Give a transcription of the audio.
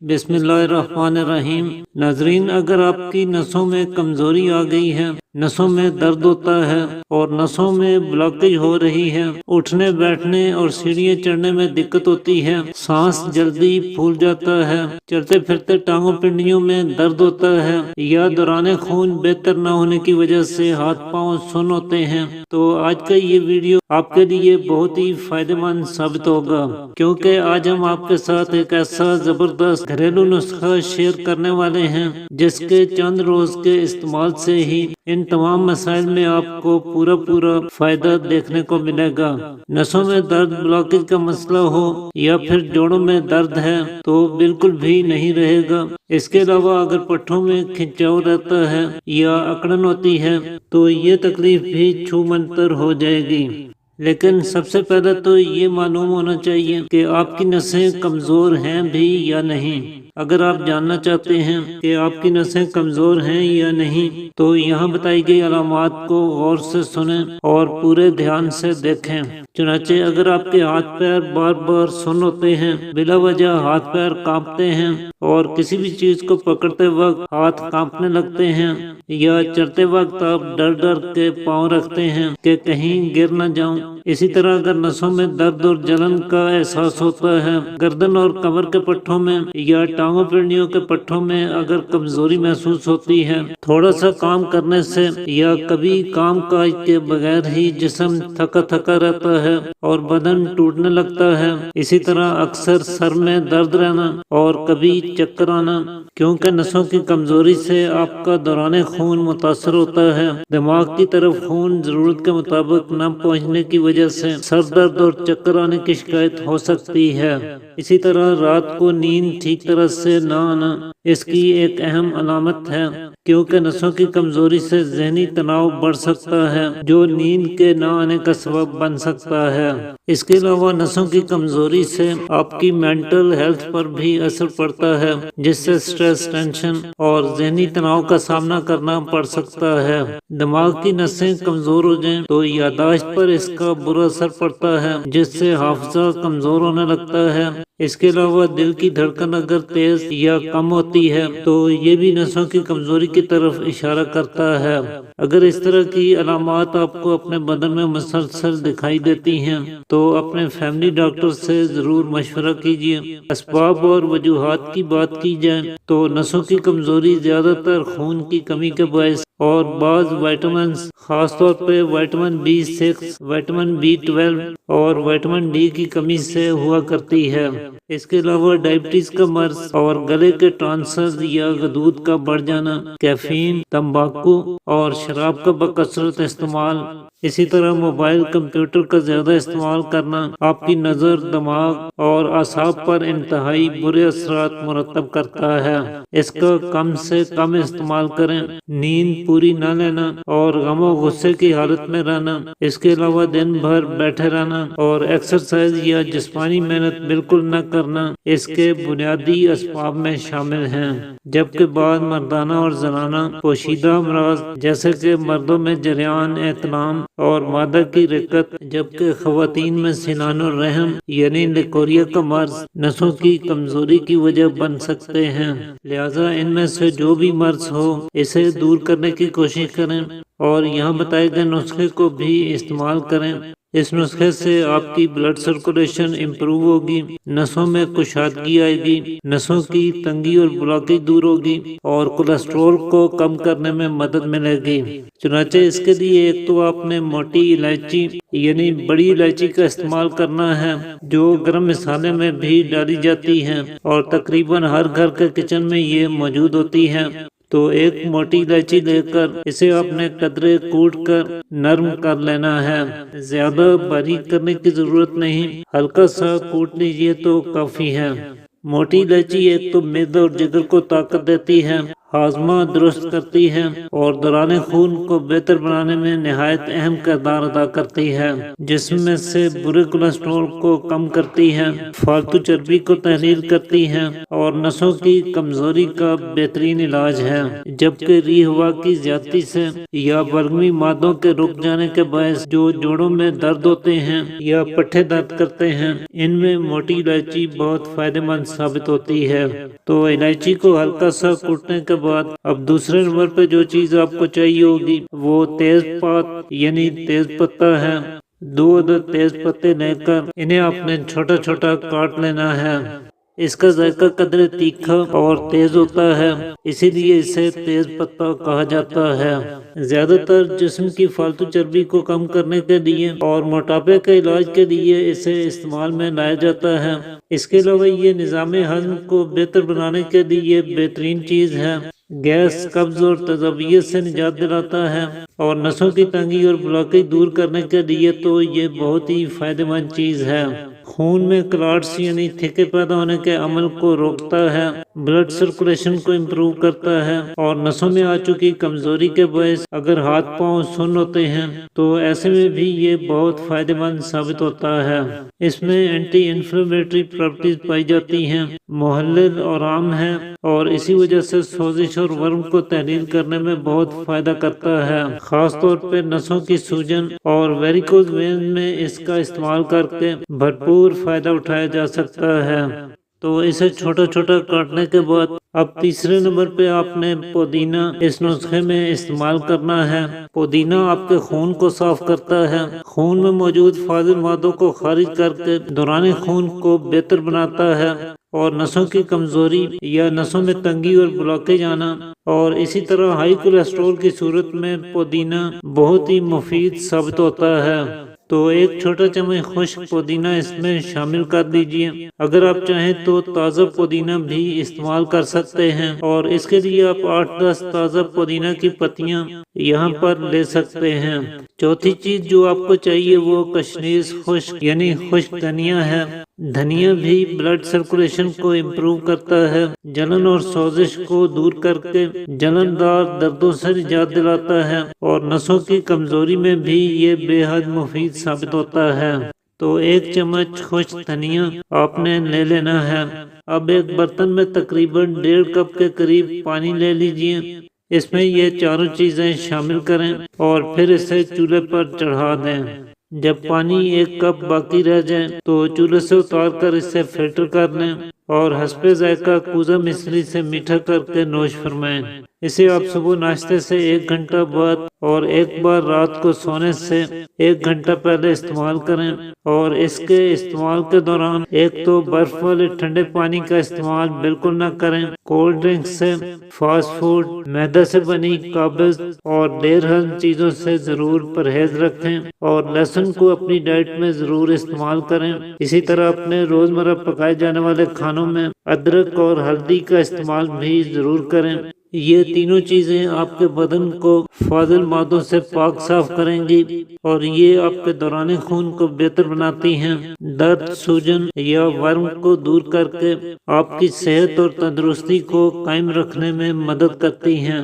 بسم اللہ الرحمن الرحیم۔ ناظرین، اگر آپ کی نسوں میں کمزوری آ گئی ہے، نسوں میں درد ہوتا ہے اور نسوں میں بلاکیج ہو رہی ہے، اٹھنے بیٹھنے اور سیڑھیاں چڑھنے میں دقت ہوتی ہے، سانس جلدی پھول جاتا ہے، چلتے پھرتے ٹانگوں پنڈلیوں میں درد ہوتا ہے، یا دوران خون بہتر نہ ہونے کی وجہ سے ہاتھ پاؤں سن ہوتے ہیں، تو آج کا یہ ویڈیو آپ کے لیے بہت ہی فائدہ مند ثابت ہوگا، کیونکہ آج ہم آپ کے ساتھ ایک ایسا زبردست گھریلو نسخہ شیئر کرنے والے ہیں جس کے چند روز کے استعمال سے ہی ان تمام مسائل میں آپ کو پورا فائدہ دیکھنے کو ملے گا۔ نسوں میں درد، بلاکیج کا مسئلہ ہو یا پھر جوڑوں میں درد ہے تو بالکل بھی نہیں رہے گا۔ اس کے علاوہ اگر پٹھوں میں کھنچاؤ رہتا ہے یا اکڑن ہوتی ہے تو یہ تکلیف بھی چھو منتر ہو جائے گی۔ لیکن سب سے پہلے تو یہ معلوم ہونا چاہیے کہ آپ کی نسیں کمزور ہیں بھی یا نہیں۔ اگر آپ جاننا چاہتے ہیں کہ آپ کی نسیں کمزور ہیں یا نہیں تو یہاں بتائی گئی علامات کو غور سے سنیں اور پورے دھیان سے دیکھیں۔ چنانچہ اگر آپ کے ہاتھ پیر بار بار سن ہوتے ہیں، بلا وجہ ہاتھ پیر کانپتے ہیں اور کسی بھی چیز کو پکڑتے وقت ہاتھ کانپنے لگتے ہیں، یا چلتے وقت آپ ڈر کے پاؤں رکھتے ہیں کہ کہیں گر نہ جاؤں، اسی طرح اگر نسوں میں درد اور جلن کا احساس ہوتا ہے، گردن اور کمر کے پٹھوں میں یا ٹانگوں پنڈلیوں کے پٹھوں میں اگر کمزوری محسوس ہوتی ہے، تھوڑا سا کام کرنے سے یا کبھی کام کاج کے بغیر ہی جسم تھکا رہتا ہے اور بدن ٹوٹنے لگتا ہے، اسی طرح اکثر سر میں درد رہنا اور کبھی چکر آنا، کیونکہ نسوں کی کمزوری سے آپ کا دوران خون متاثر ہوتا ہے، دماغ کی طرف خون ضرورت کے مطابق نہ پہنچنے کی وجہ سے سر درد اور چکر آنے کی شکایت ہو سکتی ہے۔ اسی طرح رات کو نیند ٹھیک طرح سے نہ آنا اس کی ایک اہم علامت ہے، کیونکہ نسوں کی کمزوری سے ذہنی تناؤ بڑھ سکتا ہے جو نیند کے نہ آنے کا سبب بن سکتا ہے۔ اس کے علاوہ نسوں کی کمزوری سے آپ کی مینٹل ہیلتھ پر بھی اثر پڑتا ہے، جس سے سٹریس، ٹینشن اور ذہنی تناؤ کا سامنا کرنا پڑ سکتا ہے۔ دماغ کی نسیں کمزور ہو جائیں تو یادداشت پر اس کا برا اثر پڑتا ہے، جس سے حافظہ کمزور ہونے لگتا ہے۔ اس کے علاوہ دل کی دھڑکن اگر تیز یا کم ہوتی ہے تو یہ بھی نسوں کی کمزوری کی طرف اشارہ کرتا ہے۔ اگر اس طرح کی علامات آپ کو اپنے بدن میں مسلسل دکھائی دیتی ہیں تو اپنے فیملی ڈاکٹر سے ضرور مشورہ کیجیے۔ اسباب اور وجوہات کی بات کی جائے تو نسوں کی کمزوری زیادہ تر خون کی کمی کے باعث اور بعض وائٹامنز، خاص طور پہ وائٹامن B6، وائٹامن B12 اور وائٹامن D کی کمی سے ہوا کرتی ہے۔ اس کے علاوہ ڈائبٹیز کا مرض اور گلے کے ٹانسلز یا غدود کا بڑھ جانا، کیفین، تمباکو اور شراب کا بکثرت استعمال، اسی طرح موبائل، کمپیوٹر کا زیادہ استعمال کرنا آپ کی نظر، دماغ اور اعصاب پر انتہائی برے اثرات مرتب کرتا ہے۔ اس کا کم سے کم استعمال کریں۔ نیند پوری نہ لینا اور غم و غصے کی حالت میں رہنا، اس کے علاوہ دن بھر بیٹھے رہنا اور ایکسرسائز یا جسمانی محنت بالکل نہ کرنا اس کے بنیادی اسباب میں شامل ہیں۔ جبکہ بعض مردانہ اور زنانہ پوشیدہ امراض جیسے کہ مردوں میں جریان، احتلام اور مادہ کی رقت، جبکہ خواتین میں سنان الرحم یعنی لیکوریا کا مرض نسوں کی کمزوری کی وجہ بن سکتے ہیں۔ لہذا ان میں سے جو بھی مرض ہو اسے دور کرنے کی کوشش کریں اور یہاں بتائے گئے نسخے کو بھی استعمال کریں۔ اس نسخے سے آپ کی بلڈ سرکولیشن امپروو ہوگی، نسوں میں کشادگی آئے گی، نسوں کی تنگی اور بلاکیج دور ہوگی اور کولیسٹرول کو کم کرنے میں مدد ملے گی۔ چنانچہ اس کے لیے ایک تو آپ نے موٹی الائچی یعنی بڑی الائچی کا استعمال کرنا ہے، جو گرم مسالے میں بھی ڈالی جاتی ہے اور تقریباً ہر گھر کے کچن میں یہ موجود ہوتی ہے۔ تو ایک موٹی الائچی لے کر اسے آپ نے قدرے کوٹ کر نرم کر لینا ہے، زیادہ باریک کرنے کی ضرورت نہیں، ہلکا سا کوٹ لیجئے تو کافی ہے۔ موٹی الائچی ایک تو معدے اور جگر کو طاقت دیتی ہے، ہاضمہ درست کرتی ہے اور دوران خون کو بہتر بنانے میں نہایت اہم کردار ادا کرتی ہے۔ جسم میں سے برے کولیسٹرول کو کم کرتی ہے، فالتو چربی کو تحلیل کرتی ہے اور نسوں کی کمزوری کا بہترین علاج ہے، جبکہ ری ہوا کی زیادتی سے یا بلغمی مادوں کے رک جانے کے باعث جو جوڑوں میں درد ہوتے ہیں یا پٹھے درد کرتے ہیں، ان میں موٹی الائچی بہت فائدہ مند ثابت ہوتی ہے۔ تو الائچی کو ہلکا سا کوٹنے کے بعد اب دوسرے نمبر پہ جو چیز آپ کو چاہیے ہوگی وہ تیز پات یعنی تیز پتہ ہے۔ 2 عدد تیز پتے لے کر انہیں آپ نے چھوٹا چھوٹا کاٹ لینا ہے۔ اس کا ذائقہ قدرے تیکھا اور تیز ہوتا ہے، اسی لیے اسے تیز پتہ کہا جاتا ہے۔ زیادہ تر جسم کی فالتو چربی کو کم کرنے کے لیے اور موٹاپے کے علاج کے لیے اسے استعمال میں لایا جاتا ہے۔ اس کے علاوہ یہ نظام ہضم کو بہتر بنانے کے لیے بہترین چیز ہے، گیس، قبض اور تذبذب سے نجات دلاتا ہے، اور نسوں کی تنگی اور بلاکیج دور کرنے کے لیے تو یہ بہت ہی فائدہ مند چیز ہے۔ خون میں کلاٹس یعنی تھکے پیدا ہونے کے عمل کو روکتا ہے، بلڈ سرکولیشن کو امپروو کرتا ہے، اور نسوں میں آ چکی کمزوری کے باعث اگر ہاتھ پاؤں سن ہوتے ہیں تو ایسے میں بھی یہ بہت فائدہ مند ثابت ہوتا ہے۔ اس میں اینٹی انفلیمیٹری پراپرٹیز پائی جاتی ہیں، محلل اور عام ہے، اور اسی وجہ سے سوزش اور ورم کو تحلیل کرنے میں بہت فائدہ کرتا ہے، خاص طور پہ نسوں کی سوجن اور ویریکوز وینز میں اس کا استعمال کر کے بھرپور فائدہ اٹھایا جا سکتا ہے۔ تو اسے چھوٹا چھوٹا کاٹنے کے بعد اب تیسرے نمبر پہ آپ نے پودینہ اس نسخے میں استعمال کرنا ہے۔ پودینہ آپ کے خون کو صاف کرتا ہے، خون میں موجود فاضل مادوں کو خارج کر کے دوران خون کو بہتر بناتا ہے، اور نسوں کی کمزوری یا نسوں میں تنگی اور بلاکیج آنا، اور اسی طرح ہائی کولیسٹرول کی صورت میں پودینہ بہت ہی مفید ثابت ہوتا ہے۔ تو ایک چھوٹا چمچ خشک پودینہ اس میں شامل کر دیجئے۔ اگر آپ چاہیں تو تازہ پودینہ بھی استعمال کر سکتے ہیں، اور اس کے لیے آپ 8-10 تازہ پودینہ کی پتیاں یہاں پر لے سکتے ہیں۔ چوتھی چیز جو آپ کو چاہیے وہ کشنیز خشک یعنی خشک دھنیا ہے۔ دھنیا بھی بلڈ سرکولیشن کو امپروو کرتا ہے، جلن اور سوزش کو دور کر کے جلن دار دردوں سے نجات دلاتا ہے، اور نسوں کی کمزوری میں بھی یہ بے حد مفید ثابت ہوتا ہے۔ تو 1 چمچ خشک دھنیا آپ نے لے لینا ہے۔ اب ایک برتن میں تقریباً 1.5 کپ کے قریب پانی لے لیجئے، اس میں یہ چاروں چیزیں شامل کریں اور پھر اسے چولہے پر چڑھا دیں۔ جب پانی 1 کپ باقی رہ جائے تو چولہے سے اتار کر اسے فلٹر کر لیں، اور حسب ذائقہ کوزہ مصری سے میٹھا کر کے نوش فرمائیں۔ اسے آپ صبح ناشتے سے 1 گھنٹہ بعد اور ایک بار رات کو سونے سے 1 گھنٹہ پہلے استعمال کریں، اور اس کے استعمال کے دوران ایک تو برف والے ٹھنڈے پانی کا استعمال بالکل نہ کریں، کولڈ ڈرنک سے، فاسٹ فوڈ، میدہ سے بنی قابض اور دیر ہضم چیزوں سے ضرور پرہیز رکھیں، اور لہسن کو اپنی ڈائٹ میں ضرور استعمال کریں۔ اسی طرح اپنے روزمرہ پکائے جانے والے کھانوں میں ادرک اور ہلدی کا استعمال بھی ضرور کریں۔ یہ تینوں چیزیں آپ کے بدن کو فاضل مادوں سے پاک صاف کریں گی، اور یہ آپ کے دوران خون کو بہتر بناتی ہیں، درد، سوجن یا ورم کو دور کر کے آپ کی صحت اور تندرستی کو قائم رکھنے میں مدد کرتی ہیں۔